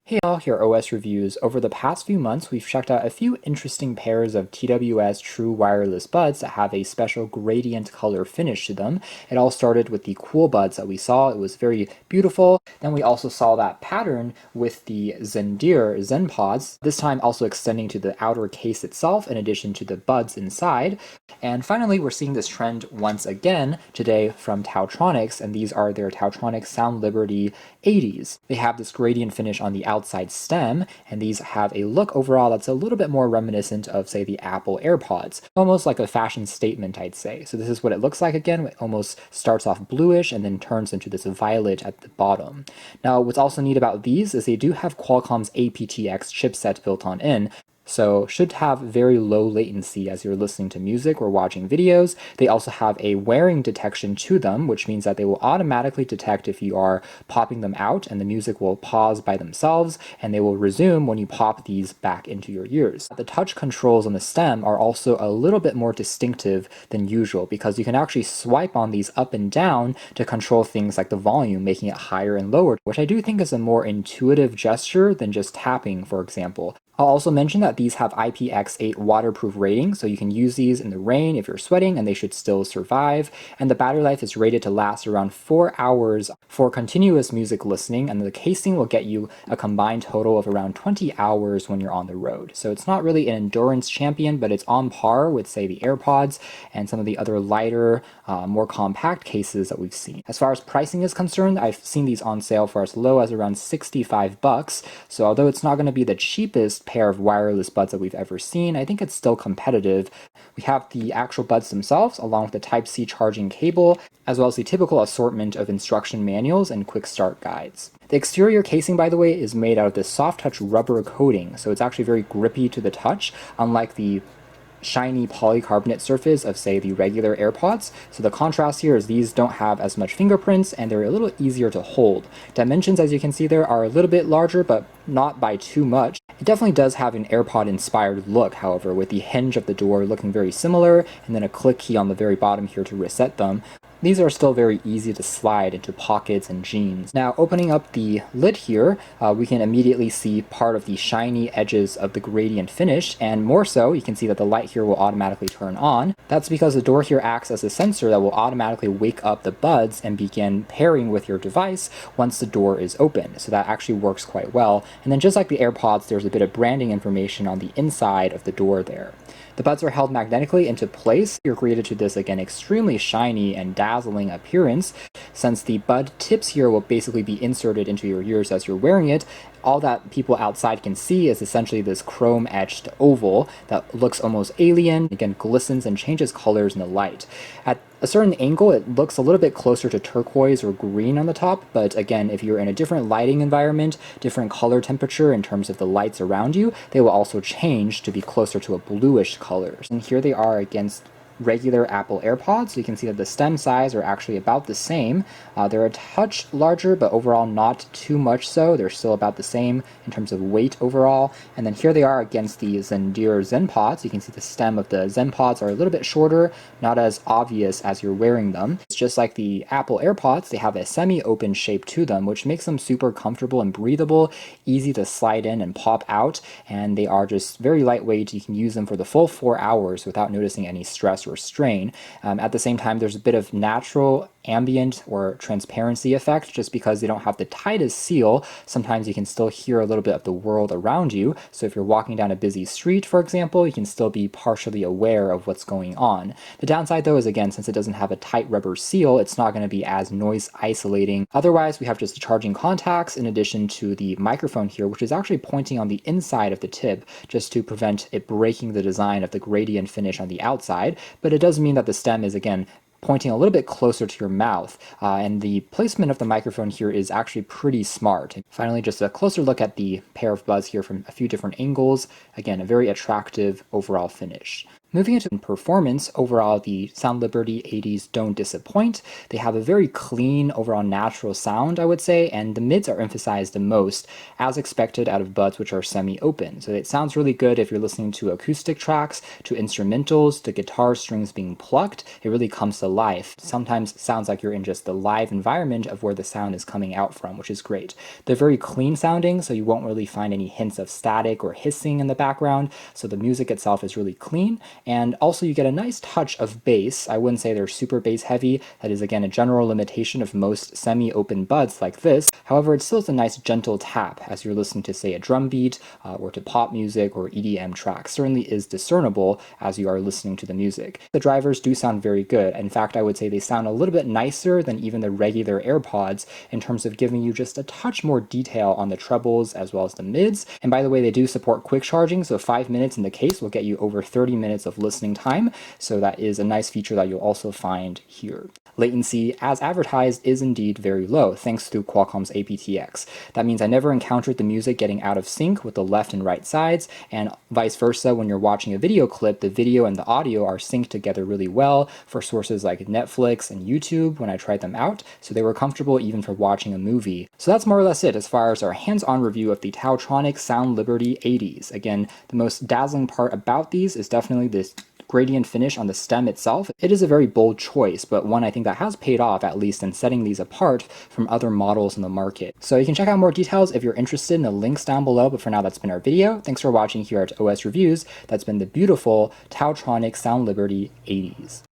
Hey all, here are OS Reviews. Over the past few months, we've checked out a few interesting pairs of TWS true wireless buds that have a special gradient color finish to them. It all started with the cool buds that we saw. It was very beautiful. Then we also saw that pattern with the Zen pods, this time also extending to the outer case itself in addition to the buds inside. And finally, we're seeing this trend once again today from TaoTronics, and these are their TaoTronics SoundLiberty 80s. They have this gradient finish on the outside stem, and these have a look overall that's a little bit more reminiscent of, say, the Apple AirPods. Almost like a fashion statement, I'd say. So this is what it looks like again. It almost starts off bluish and then turns into this violet at the bottom. Now, what's also neat about these is they do have Qualcomm's aptX chipset built on in, so should have very low latency as you're listening to music or watching videos. They also have a wearing detection to them, which means that they will automatically detect if you are popping them out, and the music will pause by themselves, and they will resume when you pop these back into your ears. The touch controls on the stem are also a little bit more distinctive than usual, because you can actually swipe on these up and down to control things like the volume, making it higher and lower, which I do think is a more intuitive gesture than just tapping, for example. I'll also mention that these have IPX8 waterproof rating, so you can use these in the rain if you're sweating and they should still survive. And the battery life is rated to last around 4 hours for continuous music listening, and the casing will get you a combined total of around 20 hours when you're on the road. So it's not really an endurance champion, but it's on par with, say, the AirPods and some of the other lighter, more compact cases that we've seen. As far as pricing is concerned, I've seen these on sale for as low as around $65. So although it's not going to be the cheapest pair of wireless buds that we've ever seen, I think it's still competitive. We have the actual buds themselves along with the Type-C charging cable, as well as the typical assortment of instruction manuals and quick start guides. The exterior casing, by the way, is made out of this soft touch rubber coating, so it's actually very grippy to the touch, unlike the shiny polycarbonate surface of, say, the regular AirPods. So the contrast here is these don't have as much fingerprints and they're a little easier to hold. Dimensions, as you can see there, are a little bit larger, but not by too much. It definitely does have an AirPod inspired look, however, with the hinge of the door looking very similar, and then a click key on the very bottom here to reset them. These are still very easy to slide into pockets and jeans. Now, opening up the lid here, we can immediately see part of the shiny edges of the gradient finish, and more so, you can see that the light here will automatically turn on. That's because the door here acts as a sensor that will automatically wake up the buds and begin pairing with your device once the door is open. So that actually works quite well. And then just like the AirPods, there's a bit of branding information on the inside of the door there. The buds are held magnetically into place. You're greeted to this, again, extremely shiny and dazzling appearance. Since the bud tips here will basically be inserted into your ears as you're wearing it, all that people outside can see is essentially this chrome-etched oval that looks almost alien, again, glistens and changes colors in the light. At a certain angle, it looks a little bit closer to turquoise or green on the top, but again, if you're in a different lighting environment, different color temperature in terms of the lights around you, they will also change to be closer to a bluish color. And here they are against regular Apple AirPods. So you can see that the stem size are actually about the same. They're a touch larger, but overall not too much so. They're still about the same in terms of weight overall. And then here they are against the Zen pods. You can see the stem of the Zen pods are a little bit shorter, not as obvious as you're wearing them. It's just like the Apple AirPods, they have a semi-open shape to them, which makes them super comfortable and breathable, easy to slide in and pop out, and they are just very lightweight. You can use them for the full 4 hours without noticing any stress or strain. At the same time, there's a bit of natural ambient or transparency effect just because they don't have the tightest seal. Sometimes you can still hear a little bit of the world around you. So if you're walking down a busy street, for example, you can still be partially aware of what's going on. The downside, though, is, again, since it doesn't have a tight rubber seal, it's not going to be as noise isolating. Otherwise, we have just the charging contacts in addition to the microphone here, which is actually pointing on the inside of the tip just to prevent it breaking the design of the gradient finish on the outside. But it does mean that the stem is, again, pointing a little bit closer to your mouth, and the placement of the microphone here is actually pretty smart. And finally, just a closer look at the pair of buds here from a few different angles. Again, a very attractive overall finish. Moving into performance, overall the SoundLiberty 80s don't disappoint. They have a very clean, overall natural sound, I would say, and the mids are emphasized the most, as expected out of buds which are semi-open. So it sounds really good if you're listening to acoustic tracks, to instrumentals, to guitar strings being plucked. It really comes to life. Sometimes sounds like you're in just the live environment of where the sound is coming out from, which is great. They're very clean sounding, so you won't really find any hints of static or hissing in the background, so the music itself is really clean. And also you get a nice touch of bass. I wouldn't say they're super bass heavy. That is again a general limitation of most semi-open buds like this. However, it still is a nice gentle tap as you're listening to, say, a drum beat or to pop music or EDM tracks. Certainly is discernible as you are listening to the music. The drivers do sound very good. In fact, I would say they sound a little bit nicer than even the regular AirPods in terms of giving you just a touch more detail on the trebles as well as the mids. And by the way, they do support quick charging, so 5 minutes in the case will get you over 30 minutes of listening time, so that is a nice feature that you'll also find here. Latency, as advertised, is indeed very low, thanks to Qualcomm's aptX. That means I never encountered the music getting out of sync with the left and right sides, and vice versa. When you're watching a video clip, the video and the audio are synced together really well for sources like Netflix and YouTube when I tried them out, so they were comfortable even for watching a movie. So that's more or less it as far as our hands-on review of the TaoTronics SoundLiberty 80s. Again, the most dazzling part about these is definitely this gradient finish on the stem itself. It is a very bold choice, but one I think that has paid off, at least in setting these apart from other models in the market. So you can check out more details if you're interested in the links down below, but for now that's been our video. Thanks for watching here at OS Reviews. That's been the beautiful TaoTronics SoundLiberty 80s.